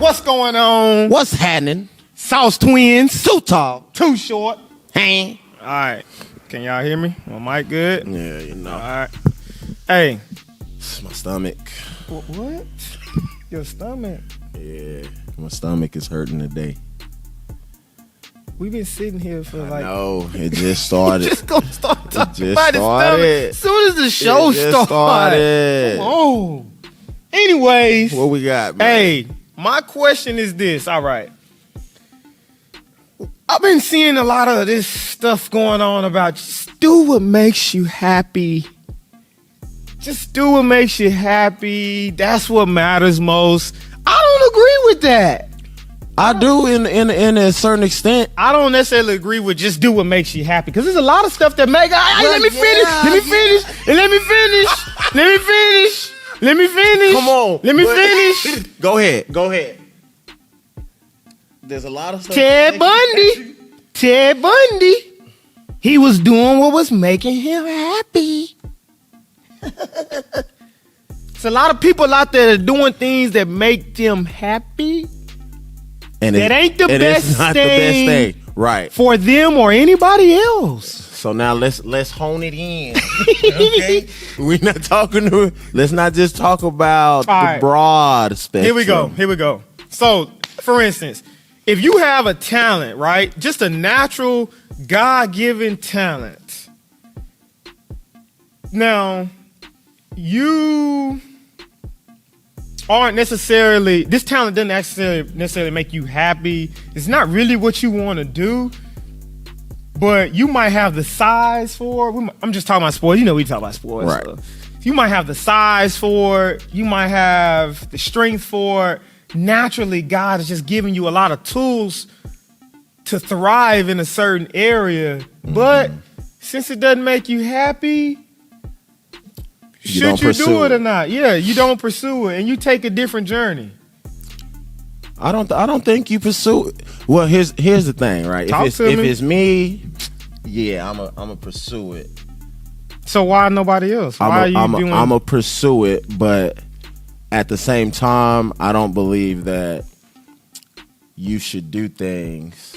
What's going on? What's happening? Sauce Twins. Too tall. Too short. Hey. All right. Can y'all hear me? My mic good? Yeah, you know. All right. Hey. It's my stomach. What? Your stomach? Yeah, my stomach is hurting today. We've been sitting here for No, it just started. just gonna start talking just about his stomach started. as soon as the show It just started. Oh. Anyways. What we got, man? Hey, my question is this. All right. I've been seeing a lot of this stuff going on about just do what makes you happy. Just do what makes you happy. That's what matters most. I don't agree with that. I do in a certain extent. I don't necessarily agree with just do what makes you happy because there's a lot of stuff that make. Let me finish. Come on. Let me finish. Go ahead. There's a lot of stuff. Ted Bundy. He was doing what was making him happy. There's a lot of people out there that are doing things that make them happy. And that ain't the best it's not the best thing. Right. For them or anybody else. So now let's hone it in. Okay? We're not talking to. Let's not just talk about the broad spectrum. Here we go. So, for instance, if you have a talent, right? Just a natural, God-given talent. Now, you aren't necessarily, this talent doesn't necessarily make you happy. It's not really what you want to do, but you might have the size for it. I'm just talking about sports. You know, we talk about sports. Right. So you might have the size for it. You might have the strength for it. Naturally, God is just giving you a lot of tools to thrive in a certain area. But since it doesn't make you happy, should you do it or not? Yeah, you don't pursue it and you take a different journey. I don't think you pursue it. Well, here's the thing, right? If it's me, yeah, I'm a pursue it. So why nobody else? Why are you doing? I'm a pursue it, but at the same time, I don't believe that you should do things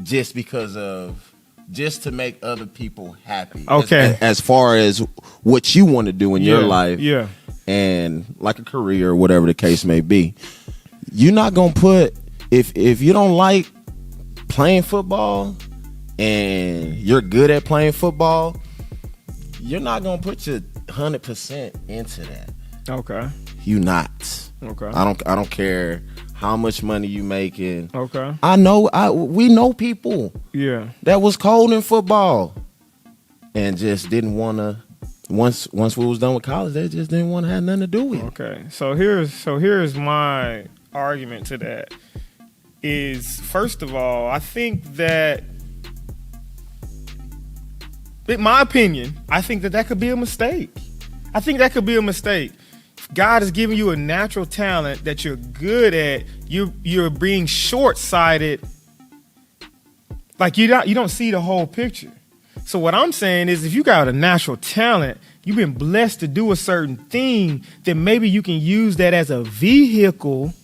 just to make other people happy. Okay. As far as what you want to do in your life. Yeah. And like a career or whatever the case may be. You're not going to put, if you don't like playing football and you're good at playing football, you're not going to put your 100% into that. Okay. You not. Okay. I don't care how much money you making. Okay. We know people. Yeah. That was cold in football and just didn't want to. Once we was done with college, they just didn't want to have nothing to do with it. Okay. So here's my argument to that. Is first of all, I think that, in my opinion, I think that could be a mistake. I think that could be a mistake. God is giving you a natural talent that you're good at. You're being short-sighted. Like you don't see the whole picture. So what I'm saying is, if you got a natural talent, you've been blessed to do a certain thing, then maybe you can use that as a vehicle,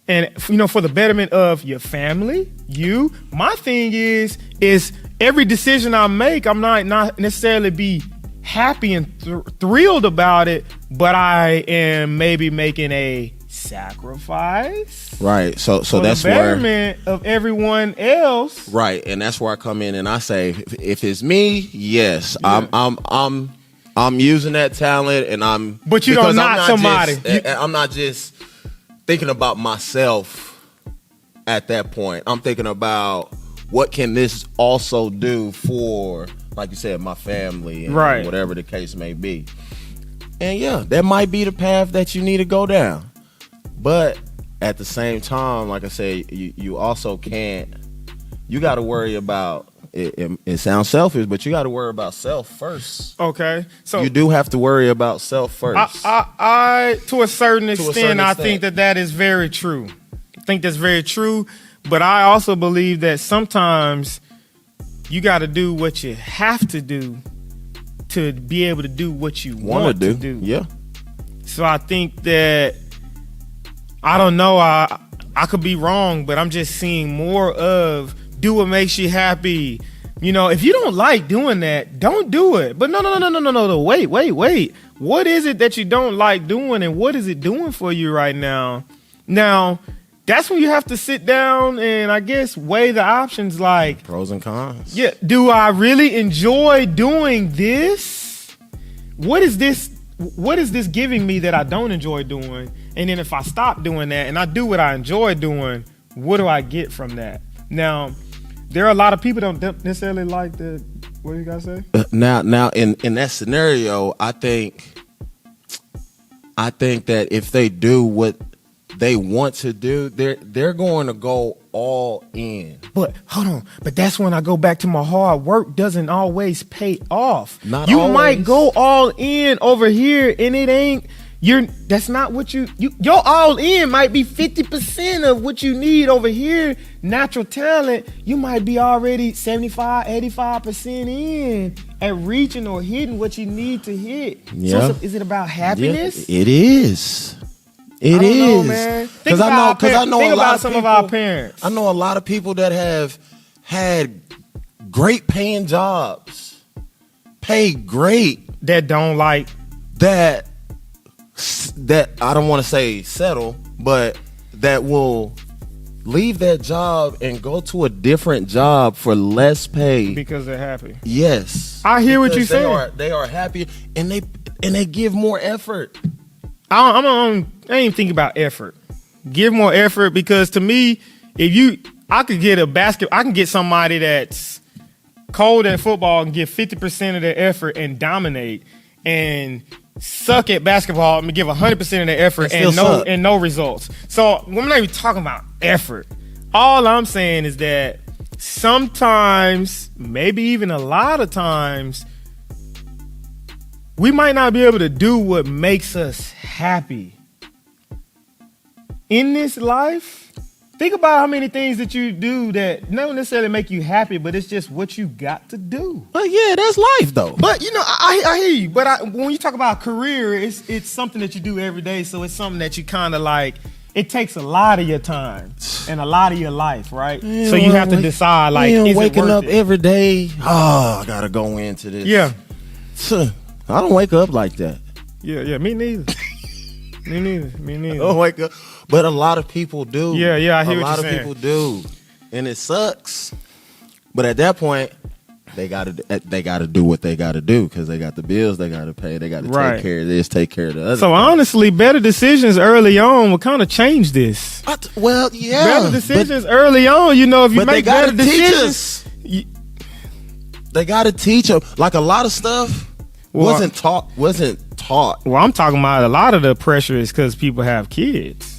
and for the betterment of your family. My thing is every decision I make, I'm not necessarily be happy and thrilled about it, but I am maybe making a sacrifice. Right. So for that's the betterment of everyone else. Right, and that's where I come in and I say, if it's me, yes, yeah. I'm using that talent, and But you don't knock somebody. I'm not just thinking about myself at that point. I'm thinking about what can this also do for, like you said, my family and right. whatever the case may be. And yeah, that might be the path that you need to go down. But at the same time, like I say, you also can't. You got to worry about it. It sounds selfish, but you got to worry about self first. Okay, so you do have to worry about self first. I to a certain extent, I think that is very true. I think that's very true. But I also believe that sometimes you got to do what you have to do to be able to do what you want to do. Yeah. So I think that I don't know. I could be wrong, but I'm just seeing more of do what makes you happy. You know, if you don't like doing that, don't do it. But no. Wait. What is it that you don't like doing, and what is it doing for you right now? Now, that's when you have to sit down and I guess weigh the options like Pros and cons. yeah, do I really enjoy doing this? What is this giving me that I don't enjoy doing? And then if I stop doing that and I do what I enjoy doing, what do I get from that? Now, there are a lot of people that don't necessarily like the, what do you guys say? Now in that scenario, I think that if they do what they want to do, they're going to go all in. But hold on, but that's when I go back to my hard work doesn't always pay off. Not you always. might go all in over here and it ain't that's not what your all in might be 50% of what you need over here. Natural talent, you might be already 75, 85% in at reaching or hitting what you need to hit. Yeah. So is it about happiness? Yeah, it is. It I don't know, is. man. Because I know think a lot about of some people, of our parents. I know a lot of people that have had great paying jobs, paid great, that don't like that I don't want to say settle, but that will leave that job and go to a different job for less pay because they're happy. Yes, I hear what you're Because saying. They are happy and they give more effort. I ain't even thinking about effort. Give more effort because to me, I can get somebody that's cold at football and give 50% of their effort and dominate, and suck at basketball and give 100% of their effort and no results. So we're not even talking about effort. All I'm saying is that sometimes, maybe even a lot of times, we might not be able to do what makes us happy in this life. Think about how many things that you do that don't necessarily make you happy, but it's just what you got to do. But yeah, that's life though. But you know, I hear you. But when you talk about career, it's something that you do every day. So it's something that you kind of like. It takes a lot of your time and a lot of your life, right? So you have to decide like, is waking it up worth it? every day. Oh, I gotta go into this. Yeah. I don't wake up like that. Yeah. Me neither. Me neither. I don't wake up. But a lot of people do. Yeah, I hear what A lot you're of saying. people do, and it sucks. But at that point, they gotta do what they gotta do because they got the bills they gotta pay. They gotta Right. take care of this, take care of the other. So honestly, better decisions early on will kind of change this. Well, yeah, Better decisions early on, you know, if you but they make better gotta teach decisions. us. They gotta teach them. Like a lot of stuff wasn't taught. Well, I'm talking about a lot of the pressure is because people have kids.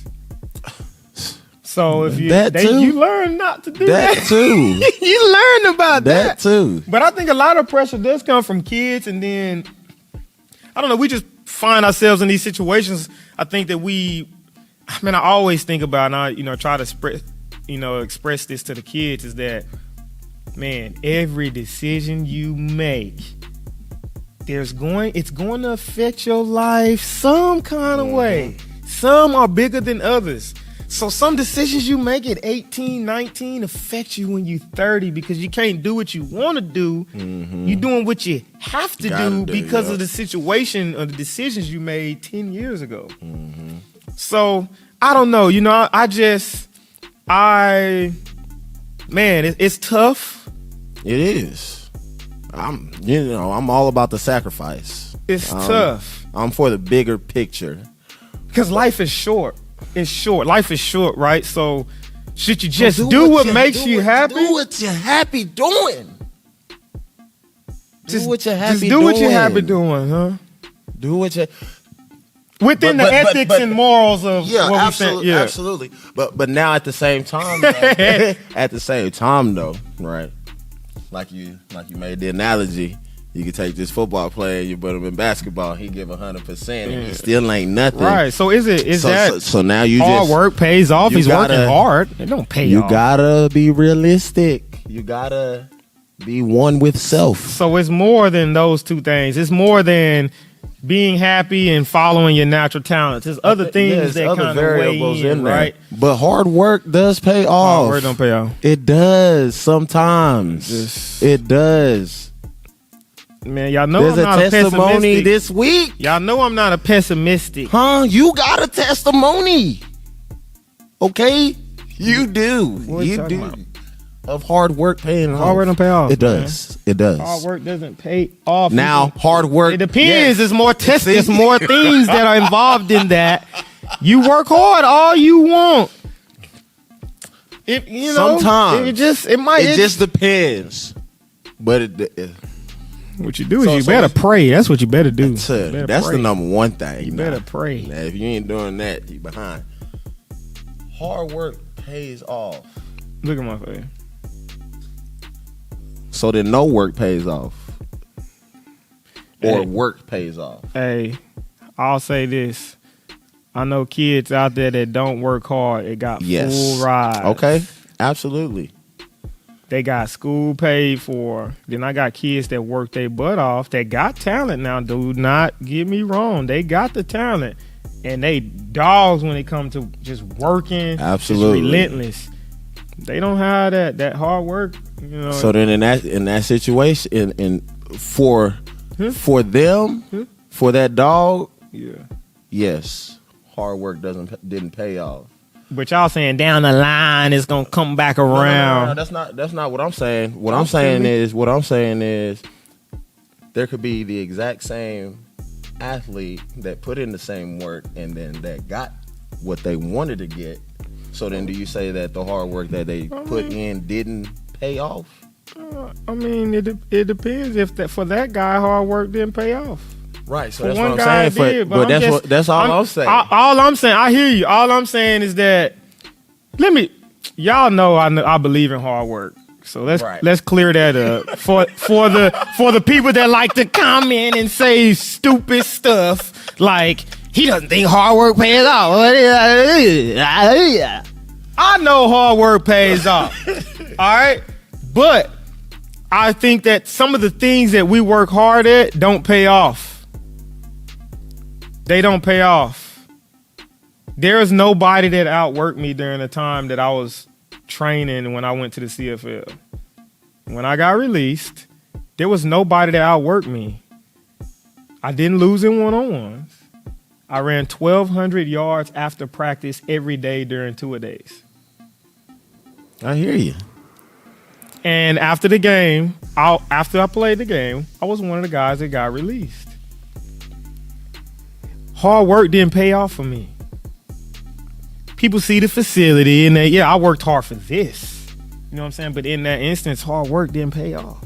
So if you learn not to do that, too. you learn about That too. But I think a lot of pressure does come from kids, and then I don't know. We just find ourselves in these situations. I think that I always think about, and I try to express this to the kids is that, man, every decision you make, it's going to affect your life some kind of way. Some are bigger than others. So some decisions you make at 18, 19 affect you when you're 30 because you can't do what you want to do. Mm-hmm. You're doing what you have to do because of the situation or the decisions you made 10 years ago. Mm-hmm. So I don't know. It's tough. It is. I'm all about the sacrifice. It's tough. I'm for the bigger picture. Because life is short. It's short. Life is short, right? So should you just do what makes you happy? Do what you're happy doing. Do what you're happy doing. Just do what you're happy doing, huh? Do what you within the ethics and morals of what we absolutely, think. Yeah, absolutely. But now at the same time, though, right? Like you made the analogy. You could take this football player, you put him in basketball, he give 100%, and he still ain't nothing. Right. So so now you hard work pays off? He's working hard. It don't pay off. You gotta be realistic. You gotta be one with self. So it's more than those two things. It's more than being happy and following your natural talents. There's other things that other kind of weigh variables in there. right? But hard work does pay off. Hard work don't pay off. It does sometimes. It does. Man, y'all know There's I'm not a testimony pessimistic. this week. Y'all know I'm not a pessimistic. Huh? You got a testimony. Okay? You do. What you You talking do. about? Of hard work paying off. Hard work don't pay off. It does. It does. Hard work doesn't pay off. Now, hard work. It depends. yes. There's more tests. See? There's more things that are involved in that. You work hard all you want. If you know, Sometimes. it might. It just depends. But what you do is So- you so- better pray. That's what you better do. You better that's pray. the number one thing. You now. better pray. Now, if you ain't doing that, you behind. Hard work pays off. Look at my face. So then no work pays off. Or Hey. work pays off. Hey, I'll say this. I know kids out there that don't work hard. It got Yes. full rides. Okay. Absolutely. They got school paid for. Then I got kids that work their butt off. They got talent now. Do not get me wrong. They got the talent. And they dogs when it comes to just working. Absolutely. Just relentless. They don't have that hard work. You know. So then in that situation, in for them, for that dog, yeah. yes, hard work didn't pay off. But y'all saying down the line it's gonna come back around. No, that's not what I'm saying. What I'm saying is there could be the exact same athlete that put in the same work and then that got what they wanted to get. So then do you say that the hard work that they put in didn't pay off? I mean, it depends. If that for that guy, hard work didn't pay off. Right. So For that's one what I'm guy saying. it did, but that's all I'm saying. All I'm saying, I hear you. All I'm saying is that y'all know I believe in hard work. So let's clear that up for the people that like to comment and say stupid stuff like he doesn't think hard work pays off. I know hard work pays off. All right, but I think that some of the things that we work hard at don't pay off. They don't pay off. There is nobody that outworked me during the time that I was training when I went to the CFL. When I got released, there was nobody that outworked me. I didn't lose in one-on-ones. I ran 1,200 yards after practice every day during 2-a-days. I hear you. And after the game, after I played the game, I was one of the guys that got released. Hard work didn't pay off for me. People see the facility and I worked hard for this. You know what I'm saying? But in that instance, hard work didn't pay off.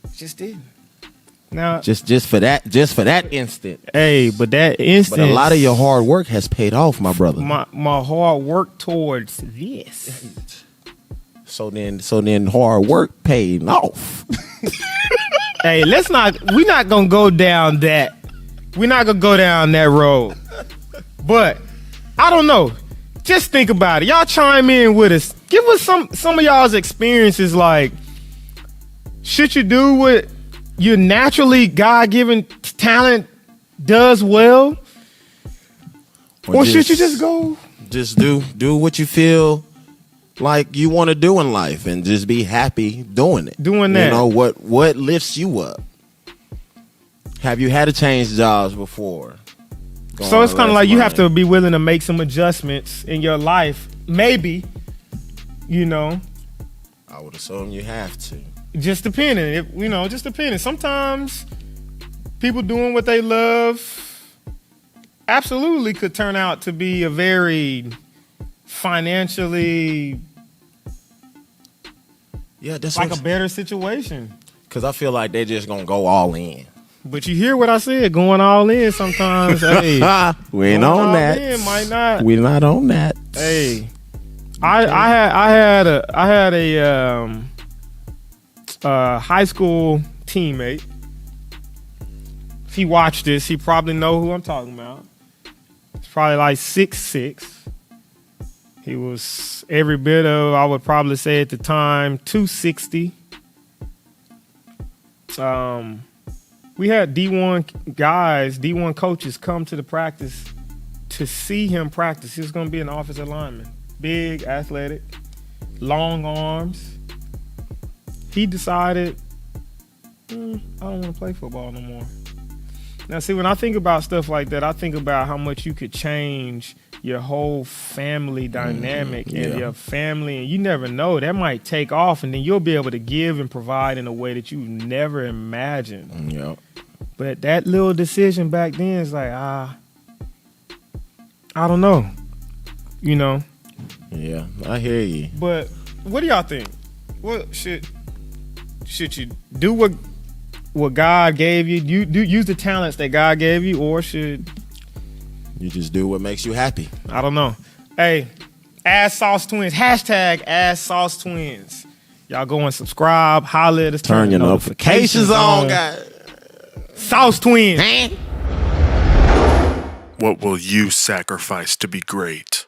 It just didn't. Now, Just for that instant. hey, but that instance, But a lot of your hard work has paid off, my brother. my hard work towards this. So then hard work paid off. Hey, we're not gonna go down that. We're not gonna go down that road. But I don't know. Just think about it. Y'all chime in with us. Give us some of y'all's experiences. Like, should you do what your naturally God-given talent does well, or should you just go? Just do what you feel like you want to do in life and just be happy doing it. Doing that. You know what lifts you up. Have you had to change jobs before? So it's kind of like you have to be willing to make some adjustments in your life. Maybe, you know, I would assume you have to. just depending. Just depending. Sometimes people doing what they love absolutely could turn out to be a very financially That's like a better situation. because I feel like they're just gonna go all in. But you hear what I said, going all in sometimes. Hey, We ain't going on all that. in might not. We're not on that. Hey, I had a high school teammate. If he watched this, he probably know who I'm talking about. He's probably like 6'6". He was every bit of, I would probably say at the time, 260. We had D1 guys, D1 coaches come to the practice to see him practice. He was going to be an offensive lineman. Big, athletic, long arms. He decided, I don't want to play football no more. Now, see, when I think about stuff like that, I think about how much you could change your whole family dynamic and your family, and you never know. That might take off, and then you'll be able to give and provide in a way that you never imagined. Yep. But that little decision back then is like, I don't know, you know. Yeah, I hear you. But what do y'all think? What should you do? What God gave you? Use the talents that God gave you, or should you just do what makes you happy? I don't know. Hey, Ask Sauce Twins. Hashtag Ask Sauce Twins. Y'all go and subscribe. Holler at us. Turn your notifications on, guys. Sauce Twins. What will you sacrifice to be great?